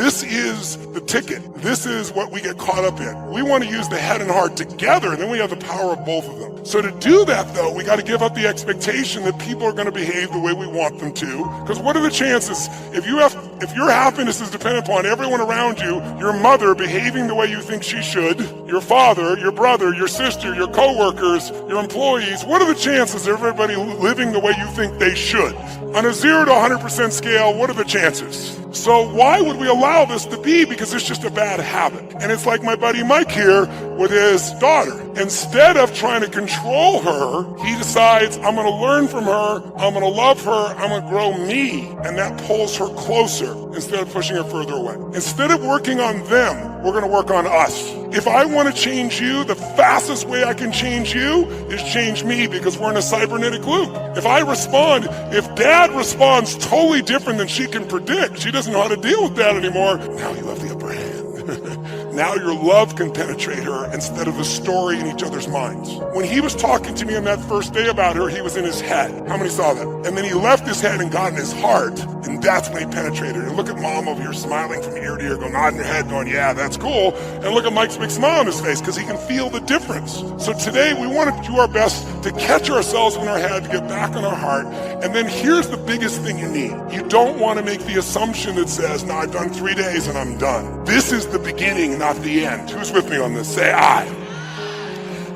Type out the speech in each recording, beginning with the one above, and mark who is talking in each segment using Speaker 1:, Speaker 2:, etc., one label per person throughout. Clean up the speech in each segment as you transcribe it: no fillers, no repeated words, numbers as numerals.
Speaker 1: This is the ticket. This is what we get caught up in. We want to use the head and heart together, and then we have the power of both of them. So to do that, though, we got to give up the expectation that people are going to behave the way we want them to. Because what are the chances if your happiness is dependent upon everyone around you, your mother behaving the way you think she should, your father, your brother, your sister, your coworkers, your employees, what are the chances of everybody living the way you think they should? On a 0 to 100% scale, what are the chances? So why would we allow this to be? Because it's just a bad habit. And it's like my buddy Mike here with his daughter. Instead of trying to control her, he decides, I'm going to learn from her, I'm going to love her, I'm going to grow me. And that pulls her closer instead of pushing her further away. Instead of working on them, we're going to work on us. If I want to change you, the fastest way I can change you is change me, because we're in a cybernetic loop. If dad responds totally different than she can predict, she doesn't know how to deal with that anymore, now you have the upper hand. Now your love can penetrate her instead of the story in each other's minds. When he was talking to me on that first day about her, he was in his head. How many saw that? And then he left his head and got in his heart, and that's when he penetrated. And look at mom over here smiling from ear to ear, going nodding her head, going, yeah, that's cool. And look at Mike's big smile on his face, because he can feel the difference. So today we want to do our best to catch ourselves in our head, to get back in our heart. And then here's the biggest thing you need. You don't want to make the assumption that says, no, I've done 3 days and I'm done. This is the beginning, not the end. Who's with me on this? Say I.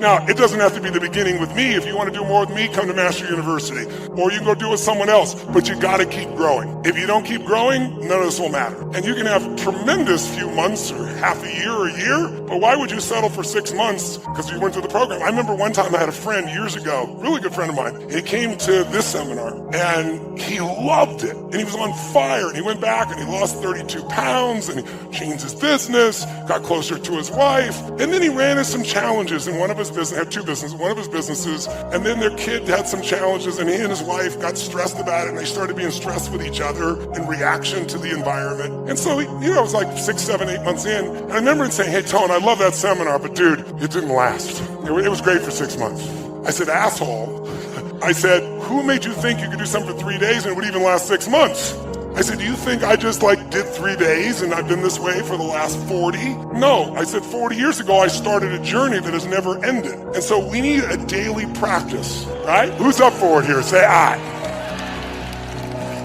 Speaker 1: Now, it doesn't have to be the beginning with me. If you want to do more with me, come to Master University. Or you can go do it with someone else. But you got to keep growing. If you don't keep growing, none of this will matter. And you can have tremendous few months or half a year or a year. But why would you settle for 6 months because you went through the program? I remember one time I had a friend years ago, really good friend of mine. He came to this seminar and he loved it. And he was on fire. And he went back and he lost 32 pounds and he changed his business, got closer to his wife. And then he ran into some challenges in one of his business, had 2 businesses, one of his businesses, and then their kid had some challenges, and he and his wife got stressed about it, and they started being stressed with each other in reaction to the environment. And so, it was like 6, 7, 8 months in, and I remember him saying, hey, Tone, I love that seminar, but dude, it didn't last. It was great for 6 months. I said, asshole. I said, who made you think you could do something for 3 days and it would even last 6 months? I said, do you think I just did 3 days and I've been this way for the last 40? No, I said 40 years ago I started a journey that has never ended. And so we need a daily practice, right? Who's up for it here? Say I.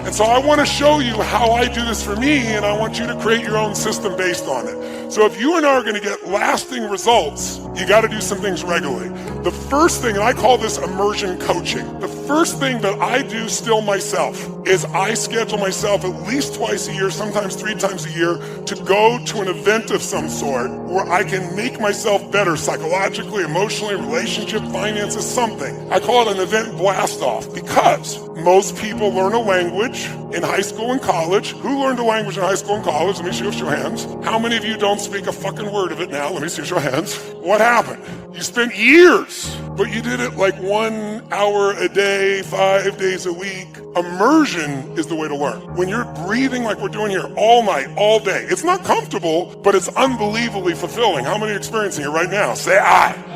Speaker 1: And so I want to show you how I do this for me, and I want you to create your own system based on it. So if you and I are going to get lasting results, you got to do some things regularly. The first thing, and I call this immersion coaching, the first thing that I do still myself is I schedule myself at least twice a year, sometimes 3 times a year, to go to an event of some sort where I can make myself better psychologically, emotionally, relationship, finances, something. I call it an event blast off, because most people learn a language in high school and college. Who learned a language in high school and college? Let me see your hands. How many of you don't speak a fucking word of it now? Let me see your hands. What happened? You spent years, but you did it 1 hour a day, 5 days a week. Immersion is the way to learn. When you're breathing like we're doing here all night, all day, it's not comfortable, but it's unbelievably fulfilling. How many are experiencing it right now? Say I.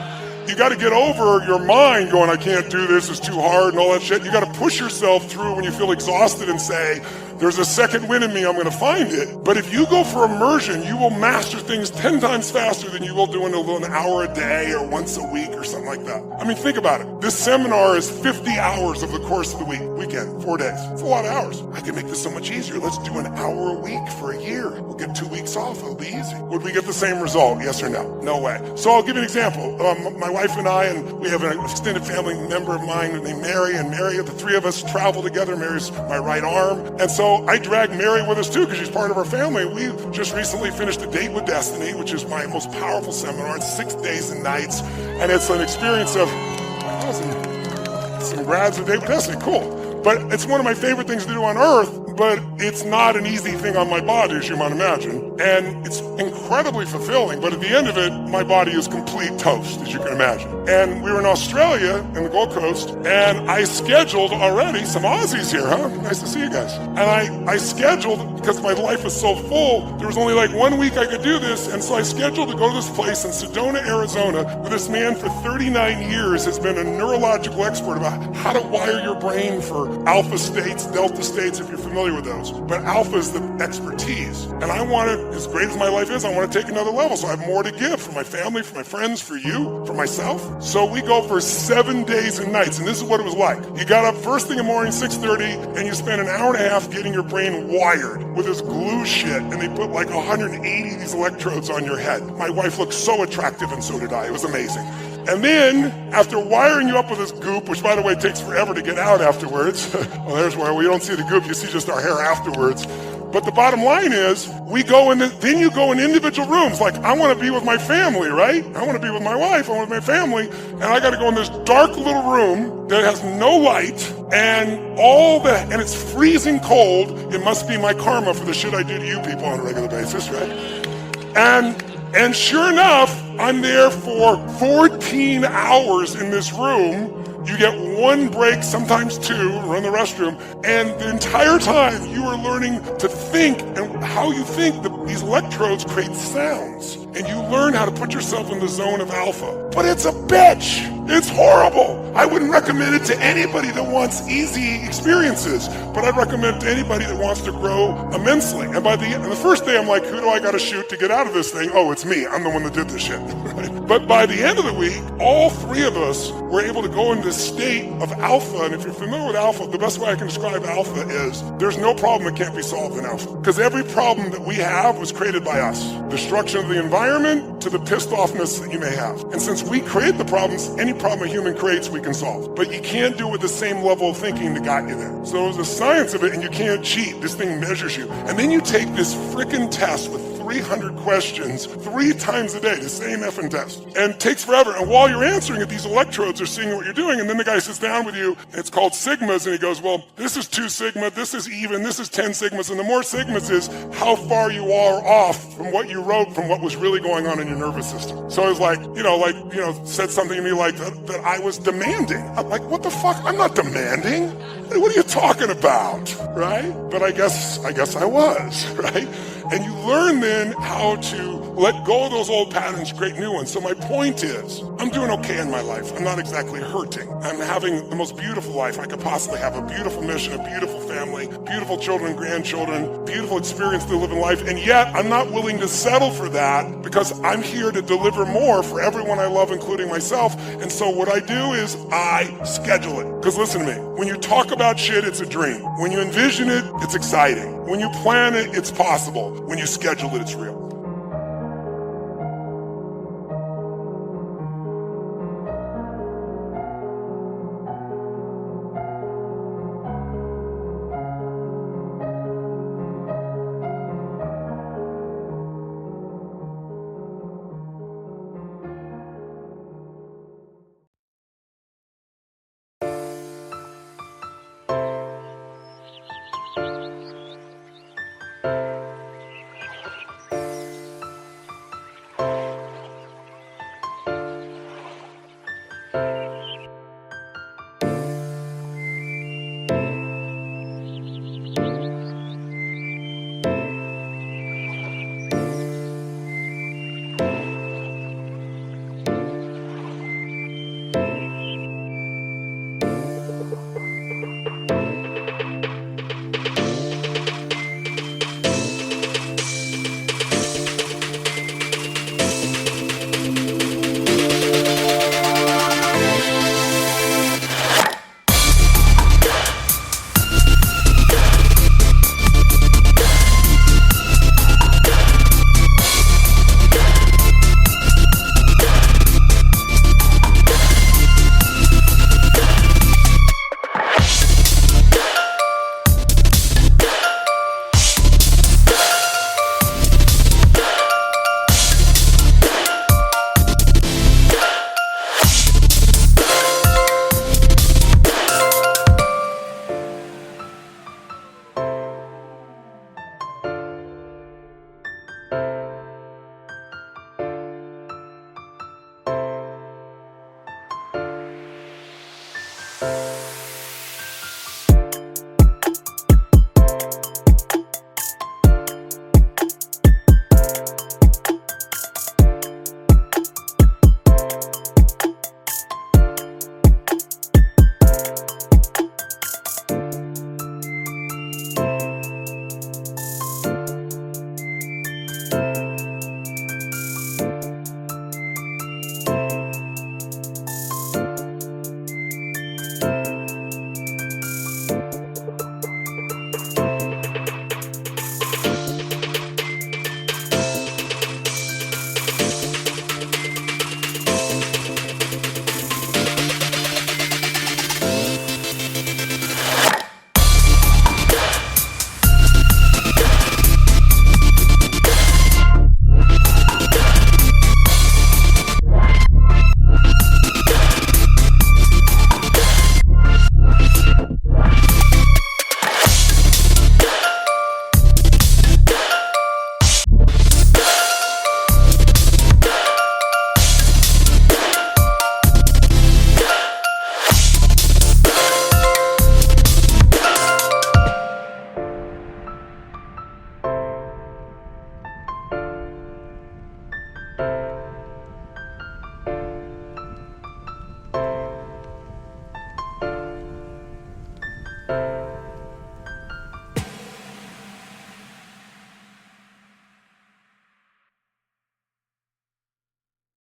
Speaker 1: You got to get over your mind going, I can't do this, it's too hard and all that shit. You got to push yourself through when you feel exhausted and say, there's a second wind in me, I'm going to find it. But if you go for immersion, you will master things 10 times faster than you will doing an hour a day or once a week or something like that. I mean, think about it. This seminar is 50 hours of the course of the weekend, 4 days. It's a lot of hours. I can make this so much easier. Let's do an hour a week for a year. We'll get 2 weeks off. It'll be easy. Would we get the same result? Yes or no? No way. So I'll give you an example. My wife and I, and we have an extended family member of mine named Mary, and Mary, the 3 of us travel together. Mary's my right arm. And so I drag Mary with us too, because she's part of our family. We just recently finished A Date with Destiny, which is my most powerful seminar. It's 6 days and nights, and it's an experience of some grads of Date with Destiny. Cool. But it's one of my favorite things to do on earth, but it's not an easy thing on my body, as you might imagine. And it's incredibly fulfilling, but at the end of it, my body is complete toast, as you can imagine. And we were in Australia, in the Gold Coast, and I scheduled already some Aussies here, huh? Nice to see you guys. And I scheduled, because my life was so full, there was only 1 week I could do this, and so I scheduled to go to this place in Sedona, Arizona, where this man for 39 years has been a neurological expert about how to wire your brain for alpha states, delta states, if you're familiar with those. electrodes. But alpha is the expertise. And I want to, as great as my life is, I want to take another level. So I have more to give for my family, for my friends, for you, for myself. So we go for 7 days and nights. And this is what it was like. You got up first thing in the morning, 6:30, and you spent an hour and a half getting your brain wired with this glue shit. And they put like 180 of these electrodes on your head. My wife looked so attractive, and so did I. It was amazing. And then, after wiring you up with this goop, which by the way takes forever to get out afterwards, well, there's where we don't see the goop, you see just our hair afterwards. But the bottom line is, then you go in individual rooms. Like, I want to be with my family, right? I want to be with my wife, I want to be with my family, and I got to go in this dark little room that has no light, and it's freezing cold. It must be my karma for the shit I do to you people on a regular basis, right? And sure enough, I'm there for 14 hours in this room. You get one break, sometimes two, run the restroom, and the entire time you are learning to think, and how you think, these electrodes create sounds. And you learn how to put yourself in the zone of alpha. But it's a bitch. It's horrible. I wouldn't recommend it to anybody that wants easy experiences, but I'd recommend it to anybody that wants to grow immensely. And by the first day, I'm like, who do I got to shoot to get out of this thing? Oh, it's me. I'm the one that did this shit. Right? But by the end of the week, all three of us were able to go into this state of alpha. And if you're familiar with alpha, the best way I can describe alpha is there's no problem that can't be solved in alpha. Because every problem that we have was created by us. Destruction of the environment to the pissed offness that you may have. And since we create the problems, any problem a human creates, we can solve. But you can't do it with the same level of thinking that got you there. So there's the science of it, and you can't cheat. This thing measures you. And then you take this frickin' test with 300 questions 3 times a day, the same effing test. And it takes forever. And while you're answering it, these electrodes are seeing what you're doing. And then the guy sits down with you, and it's called sigmas, and he goes, well, this is 2 sigma, this is even, this is 10 sigmas. And the more sigmas is how far you are off from what you wrote, from what was really going on in your nervous system. So it's like, said something to me like that I was demanding. I'm like, what the fuck? I'm not demanding. What are you talking about, right? But I guess I was, right? And you learn then how to let go of those old patterns, create new ones. So my point is, I'm doing okay in my life. I'm not exactly hurting. I'm having the most beautiful life I could possibly have. A beautiful mission, a beautiful family, beautiful children, grandchildren, beautiful experience to live in life. And yet I'm not willing to settle for that because I'm here to deliver more for everyone I love, including myself. And so what I do is I schedule it. Because listen to me, when you talk about shit, it's a dream. When you envision it, it's exciting. When you plan it, it's possible. When you schedule it, it's real.